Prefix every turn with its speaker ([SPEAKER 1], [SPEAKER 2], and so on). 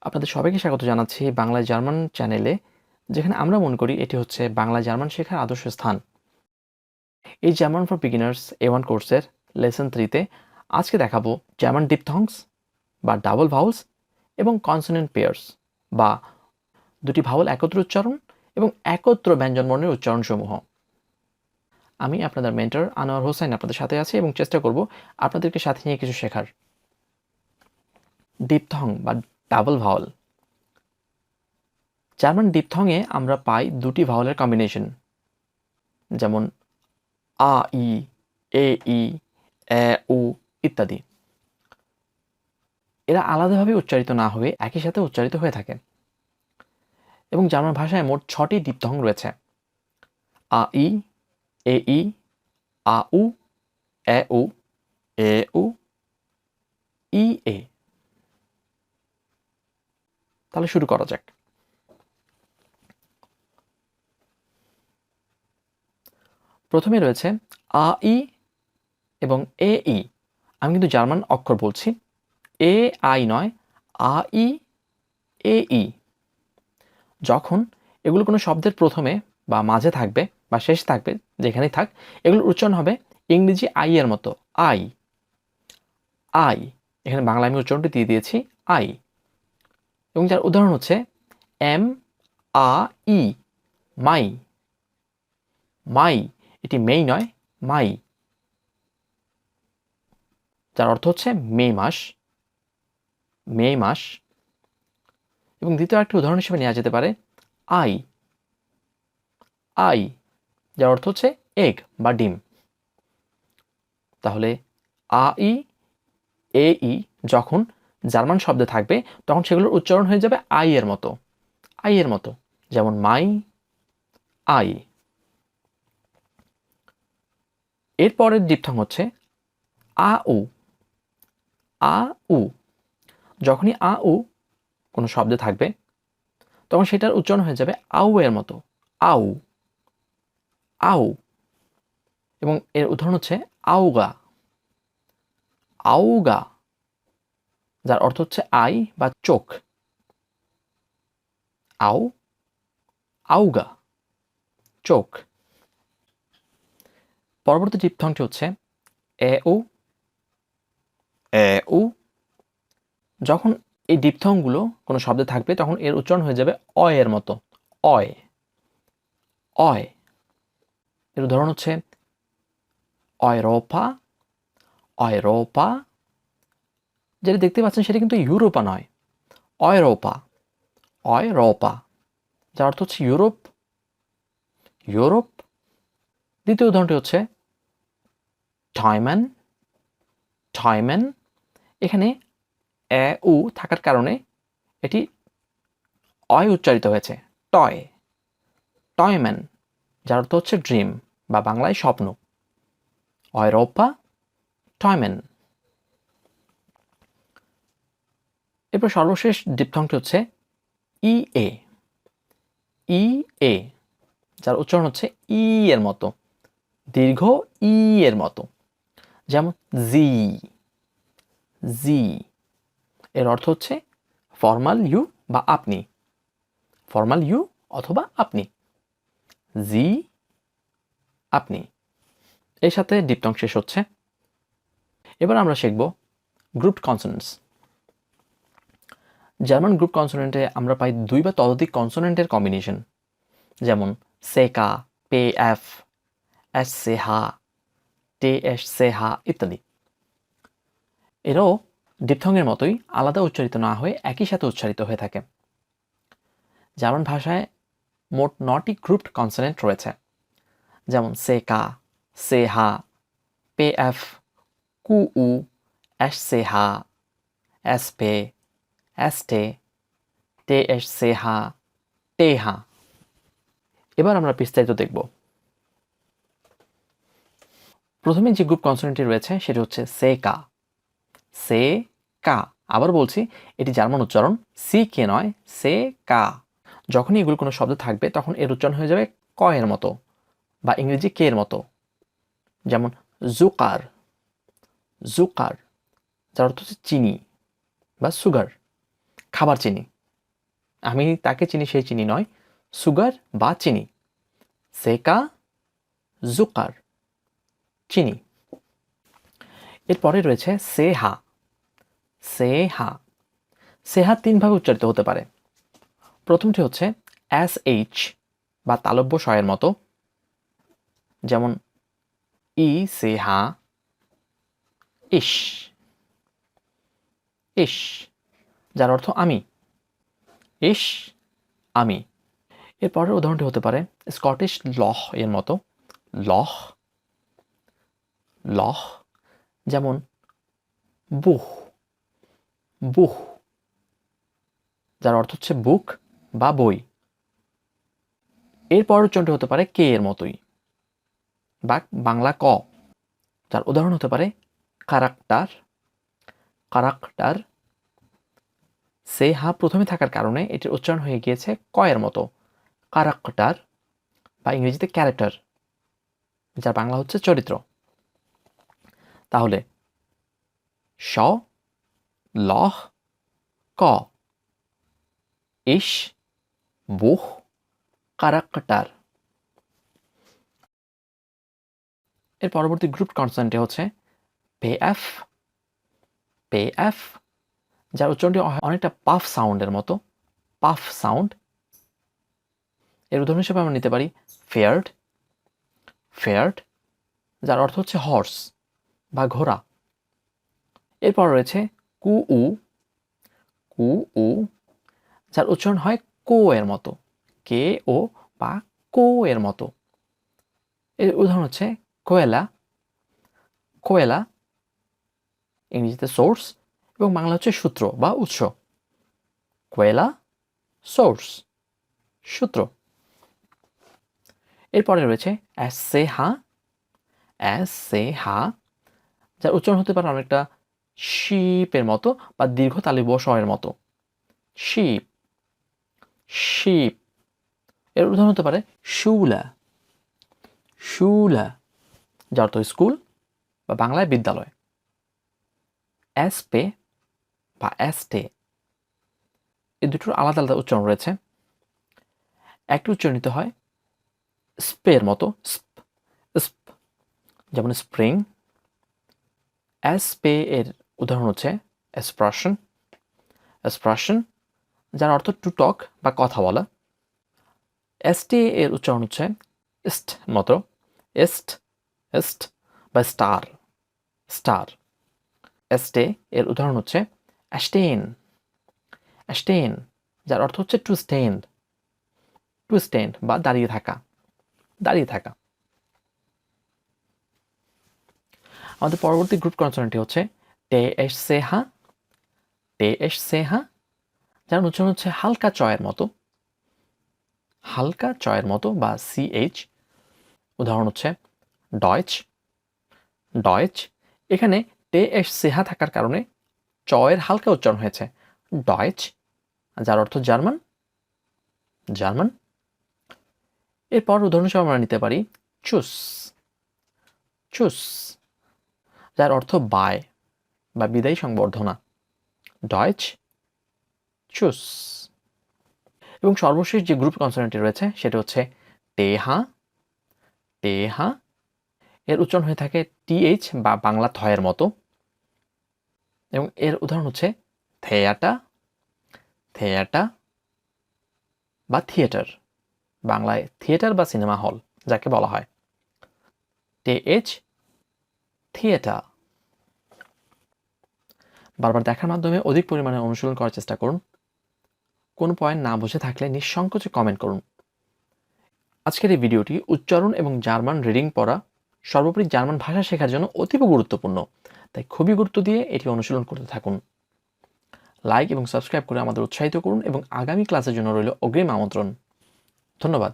[SPEAKER 1] আপনাদের সবাইকে স্বাগত জানাচ্ছি বাংলায় জার্মান চ্যানেলে, যেখানে আমরা মনে করি এটি হচ্ছে বাংলা জার্মান শেখার আদর্শ স্থান। এই জার্মান ফর বিগিনার্স A1 কোর্সের লেসন 3তে আজকে দেখাবো জার্মান ডিপথংস বা ডাবল ভাউলস এবং কনসোনেন্ট পেয়ার্স বা দুটি ভাওয়াল একত্র উচ্চারণ এবং একত্র ব্যঞ্জনবর্ণের উচ্চারণসমূহ। আমি আপনাদের মেন্টর আনোয়ার হোসেন আপনাদের সাথে আছি এবং চেষ্টা করব আপনাদেরকে সাথে নিয়ে কিছু শেখার। ডিপথং বা ডাবল ভাওয়াল। জার্মান ডিপথংয়ে আমরা পাই দুটি ভাওয়ালের কম্বিনেশন, যেমন আ ই, এ ই, এ উ ইত্যাদি। এরা আলাদাভাবে উচ্চারিত না হয়ে একই সাথে উচ্চারিত হয়ে থাকে এবং জার্মান ভাষায় মোট 6টি ডিপথং রয়েছে: আ ই, এ ই, আ উ, এ উ, এ উ, ই এ। তাহলে শুরু করা যাক। প্রথমে রয়েছে আ ই এবং এ ই। আমি কিন্তু জার্মান অক্ষর বলছি, এ আই নয়, আ ই, এ ই। যখন এগুলো কোনো শব্দের প্রথমে বা মাঝে থাকবে বা শেষ থাকবে, যেখানেই থাক, এগুলোর উচ্চারণ হবে ইংরেজি আই এর মতো, আই আই। এখানে বাংলা আমি উচ্চারণটি দিয়ে দিয়েছি আই। এবং যার উদাহরণ হচ্ছে এম আ ই, মাই মাই। এটি মেই নয়, মাই, যার অর্থ হচ্ছে মে মাস, মে মাস। এবং দ্বিতীয় একটা উদাহরণ হিসেবে নেওয়া যেতে পারে আই আই, যার অর্থ হচ্ছে এগ বা ডিম। তাহলে আ ই, এ ই যখন জার্মান শব্দে থাকবে তখন সেগুলোর উচ্চারণ হয়ে যাবে আই এর মতো, আই এর মতো, যেমন মাই, আই। এরপরের ডিপথং হচ্ছে আ উ, আ উ। যখনই আ উ কোনো শব্দে থাকবে তখন সেটার উচ্চারণ হয়ে যাবে আউ এর মতো, আউ আউ। এবং এর উদাহরণ হচ্ছে আউগা, আউগা, যার অর্থ হচ্ছে আই বা চোখ, আউ, আউগা, চোখ। পরবর্তী ডিপথংটি হচ্ছে এ উ, এ উ। যখন এই ডিপথংগুলো কোনো শব্দে থাকবে তখন এর উচ্চারণ হয়ে যাবে অয় এর মতো, অয়, অয়। এর উদাহরণ হচ্ছে অয়রোপা, অয়রোপা। যেটা দেখতে পাচ্ছেন সেটা কিন্তু ইউরোপা নয়, অয়রোপা, অয়রোপা, যার অর্থ হচ্ছে ইউরোপ, ইউরোপ। দ্বিতীয় উদাহরণটি হচ্ছে টয়ম্যান, টয়ম্যান। এখানে এ উ থাকার কারণে এটি অয় উচ্চারিত হয়েছে, টয়, টয়ম্যান, যার অর্থ হচ্ছে ড্রিম বা বাংলায় স্বপ্ন, অয়রোপা, টয়ম্যান। এরপর সর্বশেষ ডিপথংটি হচ্ছে ই এ, ই এ, যার উচ্চারণ হচ্ছে ই এর মতো, দীর্ঘ ই এর মতো, যেমন জি, জি। এর অর্থ হচ্ছে ফর্মাল ইউ বা আপনি, ফর্মাল ইউ অথবা আপনি, জি, আপনি। এর সাথে ডিপথং শেষ হচ্ছে। এবার আমরা শিখব গ্রুপড কনসোনেন্টস। জার্মান গ্রুপ কনসোনেন্টে আমরা পাই দুই বা ততোধিক কনসোনেন্টের কম্বিনেশন, যেমন সেকা, পে এফ, এস সেহা, টে এস সেহা ইত্যাদি। এরাও ডিপথংয়ের মতোই আলাদা উচ্চারিত না হয়ে একই সাথে উচ্চারিত হয়ে থাকে। জার্মান ভাষায় মোট 9টি গ্রুপড কনসোনেন্ট রয়েছে, যেমন সেকা, সেহা, পে এফ, কু উ, এস সেহা, এস পে, এস টে, টে এস সেহা, টেহা। এবার আমরা বিস্তারিত দেখব। প্রথমে যে গ্রুপ কনসোনেন্টটি রয়েছে সেটি হচ্ছে সেকা, সে কা। আবার বলছি, এটি জার্মান উচ্চারণ, সি কে নয়, সে কা। যখনই এগুলো কোনো শব্দ থাকবে তখন এর উচ্চারণ হয়ে যাবে ক এর মতো বা ইংরেজি কে এর মতো, যেমন জুকার, জুকার, যার অর্থ হচ্ছে চিনি বা সুগার, খাবার চিনি। আমি তাকে চিনি সেই চিনি নয়, সুগার বা চিনি। সেকা জুকার, চিনি। এরপরে রয়েছে সেহা। সেহা, সেহা 3 ভাবে উচ্চারিত হতে পারে। প্রথমটি হচ্ছে SH বা তালব্য শয়ের মতো, যেমন ই সেহা, ইস, ইস, যার অর্থ আমি। ইস, আমি। এর পরের উদাহরণটি হতে পারে স্কটিশ লহ এর মতো, লহ, লহ, যেমন বুহ, বুহ, যার অর্থ হচ্ছে বুক বা বই। এর পরের উচ্চারণটি হতে পারে কে এর মতোই, বা বাংলা ক, যার উদাহরণ হতে পারে কারাক্টার, কারাক্টার। সে হা প্রথমে থাকার কারণে এটির উচ্চারণ হয়ে গিয়েছে ক এর মতো, কারাক্টার, বা ইংরেজিতে ক্যারেক্টার, যার বাংলা হচ্ছে চরিত্র। তাহলে স, লহ, ক, ইস, বুহ, কারাক্টার। এর পরবর্তী গ্রুপ কনসোনেন্টটি হচ্ছে পেএফ, পেএফ, যার উচ্চারণটি অনেকটা পাফ সাউন্ডের মতো, পাফ সাউন্ড। এর উদাহরণ হিসেবে আমরা নিতে পারি ফেয়ার্ড, ফেয়ার্ড, যার অর্থ হচ্ছে হর্স বা ঘোড়া। এরপর রয়েছে কু উ, কু উ, যার উচ্চারণ হয় কো এর মতো, কে ও বা কো এর মতো। এর উদাহরণ হচ্ছে কোয়েলা, কোয়েলা, ইংরেজিতে সোর্স এবং বাংলা হচ্ছে সূত্র বা উৎস। কোয়েলা, সোর্স, সূত্র। এরপরে রয়েছে অ্যাসেহা, অ্যাসেহা, যার উচ্চারণ হতে পারে অনেকটা শিপের মতো বা দীর্ঘ তালব্য শ-এর মতো, শিপ, শিপ। এর উদাহরণ হতে পারে শুলা, শুলা, যার অর্থ স্কুল বা বাংলায় বিদ্যালয়। অ্যাসপে বা অ্যাস্টে, এই দুটোর আলাদা আলাদা উচ্চারণ রয়েছে। একটি উচ্চারণিত হয় স্পের মতো, স্প, স্প, যেমন স্প্রিং। অ্যাসপে এর উদাহরণ হচ্ছে এক্সপ্রেশন, এক্সপ্রেশন, যার অর্থ টু টক বা কথা বলা। এসটি এর উচ্চারণ হচ্ছে ইস্ট মতো, ইস্ট, ইস্ট, বা স্টার, স্টার। এস্টে এর উদাহরণ হচ্ছে অ্যাস্টেন, অ্যাস্টেন, যার অর্থ হচ্ছে টু স্ট্যান্ড, টু স্ট্যান্ড, বা দাঁড়িয়ে থাকা, দাঁড়িয়ে থাকা। আমাদের পরবর্তী গ্রুপ কনসোনেন্টটি হচ্ছে টে এস সেহা, টে এস সেহা, যার উচ্চারণ হচ্ছে হালকা চয়ের মতো, হালকা চয়ের মতো বা সিএইচ। উদাহরণ হচ্ছে ডয়েচ, ডয়েচ। এখানে টে এস সেহা থাকার কারণে চয়ের হালকা উচ্চারণ হয়েছে ডয়েচ, যার অর্থ জার্মান, জার্মান। এরপর উদাহরণ হিসেবে আমরা নিতে পারি চুস, চুস, যার অর্থ বাই বা বিদায়ী সংবর্ধনা, ডয়েচ, চুস। এবং সর্বশেষ যে গ্রুপ কনসোনেন্টটি রয়েছে সেটা হচ্ছে টেহা, টেহা। এর উচ্চারণ হয়ে থাকে টিএইচ বা বাংলা থয়ের মতো, এবং এর উদাহরণ হচ্ছে থেয়াটা, থেয়াটা, বা থিয়েটার, বাংলায় থিয়েটার বা সিনেমা হল যাকে বলা হয়, টেএইচ, থিয়েটার। বারবার দেখার মাধ্যমে অধিক পরিমাণে অনুশীলন করার চেষ্টা করুন। কোনো পয়েন্ট না বুঝে থাকলে নিঃসংকোচে কমেন্ট করুন। আজকের এই ভিডিওটি উচ্চারণ এবং জার্মান রিডিং পড়া, সর্বোপরি জার্মান ভাষা শেখার জন্য অতীব গুরুত্বপূর্ণ, তাই খুবই গুরুত্ব দিয়ে এটি অনুশীলন করতে থাকুন। লাইক এবং সাবস্ক্রাইব করে আমাদের উৎসাহিত করুন এবং আগামী ক্লাসের জন্য রইল অগ্রিম আমন্ত্রণ। ধন্যবাদ।